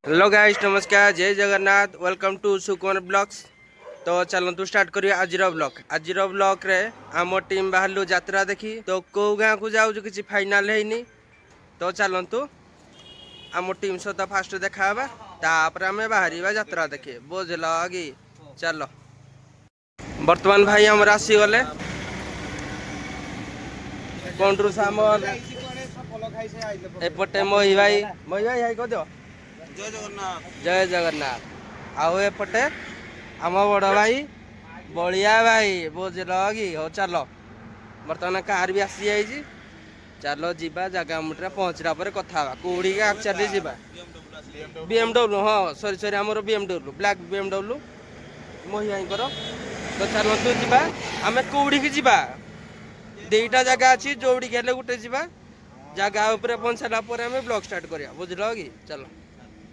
Hello guys नमस्कार जय Jagannath welcome to Sukumar blogs. तो चलतु स्टार्ट करिए आज ब्लॉग रे आम टीम बाहर यात्रा देखी तो कौ गाँ को जाऊँ किसी फाइनाल है तो चलतु आम टीम सहित फास्ट देखा तापर आम बाहर यात्रा देखिए बुझल कि चल बर्तमान भाई आमर आसीगले कंट्रू सामल एपटे मही भाई हाई कह दियो जय जगन्नाथ आउ एपटे आम बड़ भाई बलिया भाई बुझल कि हो चल बर्तमान कार भी आसी जाइए चलो जीवा जगह मुठे पहुँचला पर कथा कौड़ी एक्चुअली जीवा बीएमडब्ल्यू हाँ सरी आमर बीएमडब्ल्यू ब्लैक बीएमडब्ल्यू मही भाई तो चलतु जीवा आम कौड़ी की जीवा दुईटा जगह अच्छी जोड़ी हेल्ले गोटे जीवा जगह उपर पहुँचला ब्लॉग स्टार्ट करिया बुझल कि चलो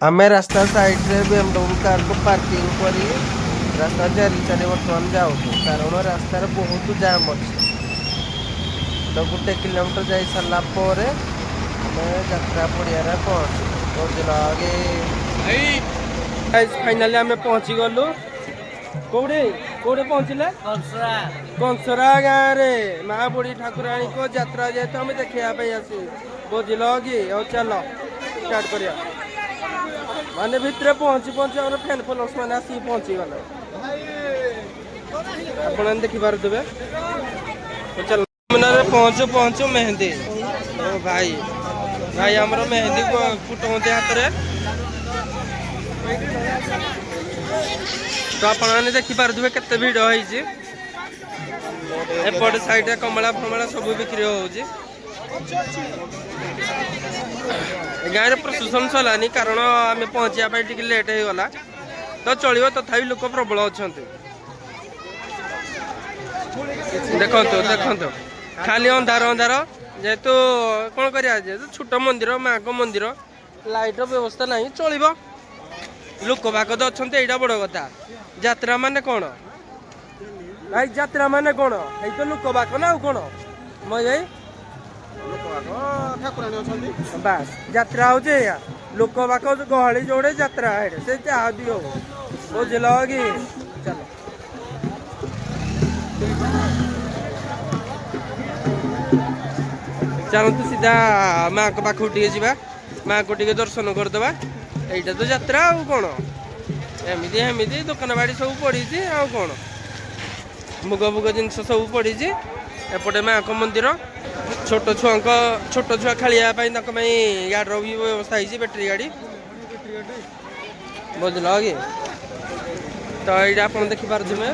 आम रास्ता साइड रे बीएमडब्ल्यू कार को पार्किंग कर रास्ता चली चली बर्तमान जाऊँ कारण रास्तार बहुत जाम अच्छे तो 1 किलोमीटर जा सारा यात्रा पड़िया पहुँच फाइनाली आम पहुँची गलु कौड़े कौड़े पहुँचले कंसरा गाँव में माँ बुढ़ी ठाकुराणी को यात्रा जेहेतु आम देखापी आस बुझल कि चल स्टार्ट करिया माने भितर पहुँची आम फैन फॉलोअर्स मैंने आसिक पहुँची गले आप देखी पारे तो चल पहुँचू पहुँचू मेहंदी ओ भाई भाई आमर मेहंदी फुटाते हाथ में तो आपने देखिपे केते भिड़ होती एपट साइड कमला फमला सब बिक्री हो गाँव में प्रशासन चलानी कारण आम पहुँचापी टे लेट हो गला तो चलो तथा लोक प्रबल अच्छा देखो देखो खाली अंधार अंधार जेहेतु कौन कर छोट मंदिर माँ को मंदिर लाइट व्यवस्था नहीं चलो लोक भाग तो अच्छा यहाँ बड़ कथा यात्रा माने कौन भाई यात्रा माने कौन ये तो लोक भाग ना कौन मई भाई बास यात्रा हो लोक बाक गहली जोड़े यात्रा से भी हो बुझल कि चलो चलतु सीधा माँ को पाखु टे जा माँ को टे दर्शन करदे এইটা তো যাত্রা ଆଉ କ'ଣ ଏମିତି ଏମିତି ଦୋକାନ ବାଡ଼ି ସବୁ ପଡ଼ିଛି ଆଉ କ'ଣ ମୁଗ ମୁଗ ଜିନିଷ ସବୁ ପଡ଼ିଛି ଏପଟେ ମାଆଙ୍କ ମନ୍ଦିର ଛୋଟ ଛୁଆ ଖେଳିବା ପାଇଁ ତାଙ୍କ ପାଇଁ ଗାଡ଼ିର ବି ବ୍ୟବସ୍ଥା ହେଇଛି ବ୍ୟାଟେରୀ ଗାଡ଼ି ବୁଝିଲ କି ତ ଏଇଟା ଆପଣ ଦେଖିପାରୁଥିବେ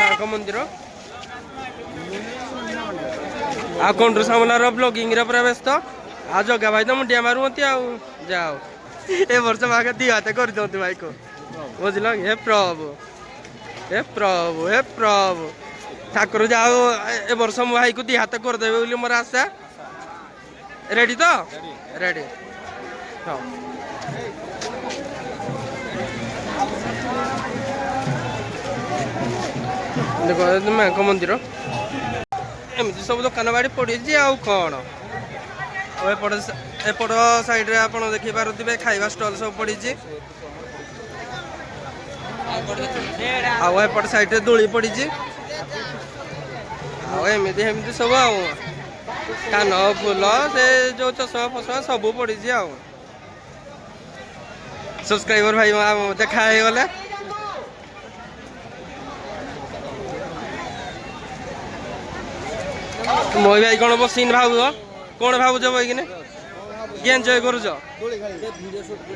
ମାଆଙ୍କ ମନ୍ଦିର ଆଉ କଣ୍ଟ୍ରୁ ସାମଲାର ବ୍ଲଗିଂରେ ପୁରା ବ୍ୟସ୍ତ ଆଉ ଜଗା ଭାଇ ତ ମୁଣ୍ଡିଆ ମାରୁଛନ୍ତି ଆଉ ଯାଅ ए वर्ष मागे दी हाथ कर दिखाते भाई को बुझल हे प्रभु हे प्रभु हे प्रभु ठाकुर जाओ ए वर्ष मो भाई को दी हाथ करदे बोली मोर आशा रेडी तो रेडी हाँ देखो माँ को मंदिर एमती सब दुकान बाड़ी पड़ी आउ कौन एपट साइड रे आप देखी पारे खाइबा स्टॉल सब पड़ी आउट साइड रे दोली पड़ी आमती एमती सब कान फूल से जो चशमा फसमा सब पड़ी सब्सक्राइबर भाई देखा गले मोहि भाई कौन बसिन भाव कौन भावुच बईकिने कि एंजय करुच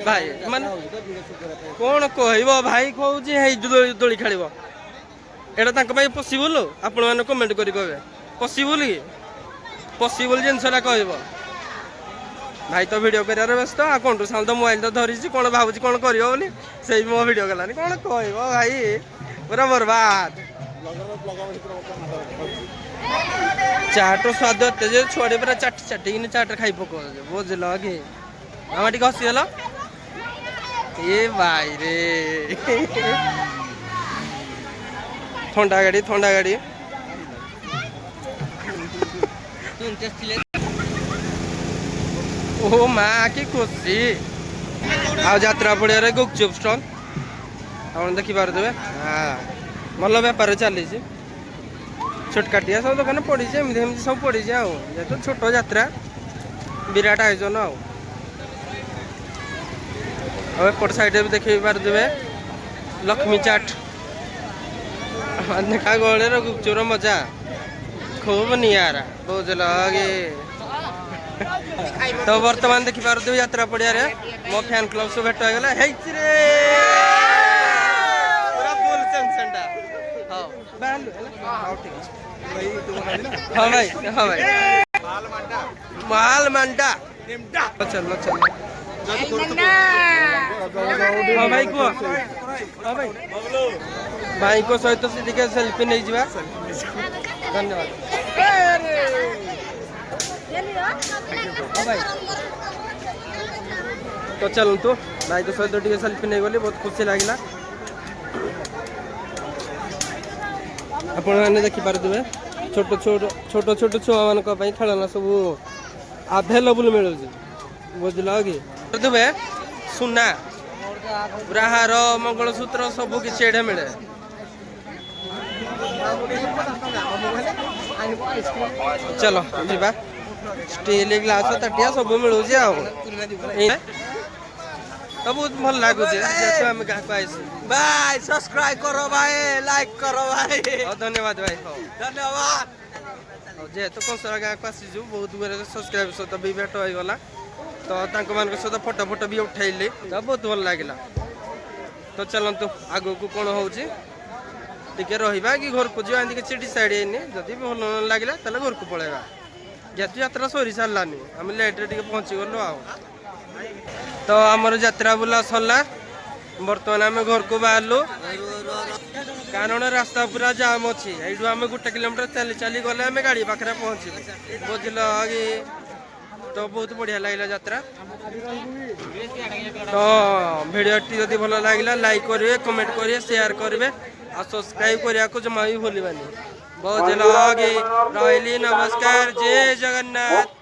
भाई मान कौन कह भाई कहूँ दोली खेल एटा पसिबल आपण मैंने कमेंट कर कहे पसिबल कि पसिबल जिनसा कह भाई तो वीडियो कर व्यस्त आ कंट्रू साल तो मोबाइल तो धरी कौन भावुँ कौन कर से मो वीडियो गलानी कौन कह भाई पूरा बर्बाद चाट स्वाद एत छुआटे पूरा चाटी चाटिक चाट खाई पक बुझल कि आम टे हसीगल ए भाई रे थंडा गाड़ी ओ माँ की खुशी ଆଉ ଯାତ୍ରା ପଡ଼ିଆରେ ଗୁପଚୁପ୍ ଷ୍ଟଲ୍ ଆପଣ ଦେଖିପାରୁଥିବେ। ହଁ ଭଲ ବେପାର ଚାଲିଛି। ଛୋଟକାଟିଆ ସବୁ ଦୋକାନ ପଡ଼ିଛି ଏମିତି ଏମିତି ସବୁ ପଡ଼ିଛି ଆଉ ଯେହେତୁ ଛୋଟ ଯାତ୍ରା ବିରାଟ ଆୟୋଜନ ଆଉ ଏପଟ ସାଇଡ଼ରେ ବି ଦେଖେଇ ପାରୁଥିବେ ଲକ୍ଷ୍ମୀ ଚାଟ୍ ଦେଖା ଗହଳିର ଗୁପଚୁପର ମଜା ଖୁବ ନିଆରା ବୁଝିଲ କି। ତ ବର୍ତ୍ତମାନ ଦେଖିପାରୁଥିବେ ଯାତ୍ରା ପଡ଼ିଆରେ ମୋ ଫ୍ୟାନ୍ କ୍ଲବ୍ ସବୁ ଭେଟ ହେଇଗଲା ହେଇଛି ରେ ପୁରା ଫୁଲ୍ ସେନ୍ସନ୍ଟା। ହଉ ବାହାରିଲୁ ହେଲା ହଉ ଠିକ୍ ଅଛି। ହଁ ଭାଇ ହଁ ଭାଇ ମାଲ ମାଣ୍ଡା ଚାଲ ଚାଲ ହଁ ଭାଇ କୁହ। ହଁ ଭାଇ ଭାଇଙ୍କ ସହିତ ସେ ଟିକେ ସେଲ୍ଫି ନେଇଯିବା ଧନ୍ୟବାଦ। ଭାଇ ତ ଚାଲନ୍ତୁ ଭାଇଙ୍କ ସହିତ ଟିକେ ସେଲ୍ଫି ନେଇଗଲି ବହୁତ ଖୁସି ଲାଗିଲା। ଆପଣମାନେ ଦେଖିପାରୁଥିବେ ଛୋଟ ଛୋଟ ଛୁଆମାନଙ୍କ ପାଇଁ ଖେଳନା ସବୁ ଆଭେଲେବୁଲ୍ ମିଳୁଛି ବୁଝିଲ କି। ଦେଖିବେ ସୁନା ପୁରା ହାର ମଙ୍ଗଳସୂତ୍ର ସବୁ କିଛି ଏଠି ମିଳେ। ଚାଲ ଯିବା ଷ୍ଟିଲ ଗ୍ଲାସ ତାଟିଆ ସବୁ ମିଳୁଛି ଆଉ ତ ବହୁତ ଭଲ ଲାଗୁଛି ଯେହେତୁ ଆମେ ଗାଁକୁ ଆସିଛୁ। ଭାଇ ସବସ୍କ୍ରାଇବ କର ଭାଇ ଲାଇକ୍ କର ଭାଇ ଧନ୍ୟବାଦ ଭାଇ ହଉ ଧନ୍ୟବାଦ। ହଉ ଯେହେତୁ କଂସରା ଗାଁକୁ ଆସିଛୁ ବହୁତ ଗୁରେ ସବସ୍କ୍ରାଇବ ସହିତ ବି ଭେଟ ହେଇଗଲା ତ ତାଙ୍କମାନଙ୍କ ସହିତ ଫଟୋ ବି ଉଠେଇଲି ତ ବହୁତ ଭଲ ଲାଗିଲା। ତ ଚାଲନ୍ତୁ ଆଗକୁ କ'ଣ ହେଉଛି ଟିକେ ରହିବା କି ଘରକୁ ଯିବା ଏମିତି କିଛି ଡିସାଇଡ୍ ହେଇନି। ଯଦି ଭଲ ନ ଲାଗିଲା ତାହେଲେ ଘରକୁ ପଳେଇବା ଯେହେତୁ ଯାତ୍ରା ସରି ସାରିଲାନି ଆମେ ଲେଟ୍ରେ ଟିକେ ପହଞ୍ଚିଗଲୁ ଆଉ। ତ ଆମର ଯାତ୍ରା ବୁଲା ସରିଲା ବର୍ତ୍ତମାନ ଆମେ ଘରକୁ ବାହାରିଲୁ କାରଣ ରାସ୍ତା ପୁରା ଜାମ୍ ଅଛି। ଏଇଠୁ ଆମେ 1 କିଲୋମିଟର ଚାଲି ଚାଲି ଗଲେ ଆମେ ଗାଡ଼ି ପାଖରେ ପହଞ୍ଚିବୁ ବୁଝିଲ କି। ତ ବହୁତ ବଢ଼ିଆ ଲାଗିଲା ଯାତ୍ରା। ତ ଭିଡ଼ିଓଟି ଯଦି ଭଲ ଲାଗିଲା ଲାଇକ୍ କରିବେ କମେଣ୍ଟ କରିବେ ସେୟାର କରିବେ ଆଉ ସବସ୍କ୍ରାଇବ କରିବାକୁ ଜମା ବି ଭୁଲିବାନି ବୁଝିଲ କି। ରହିଲି ନମସ୍କାର ଜୟ ଜଗନ୍ନାଥ।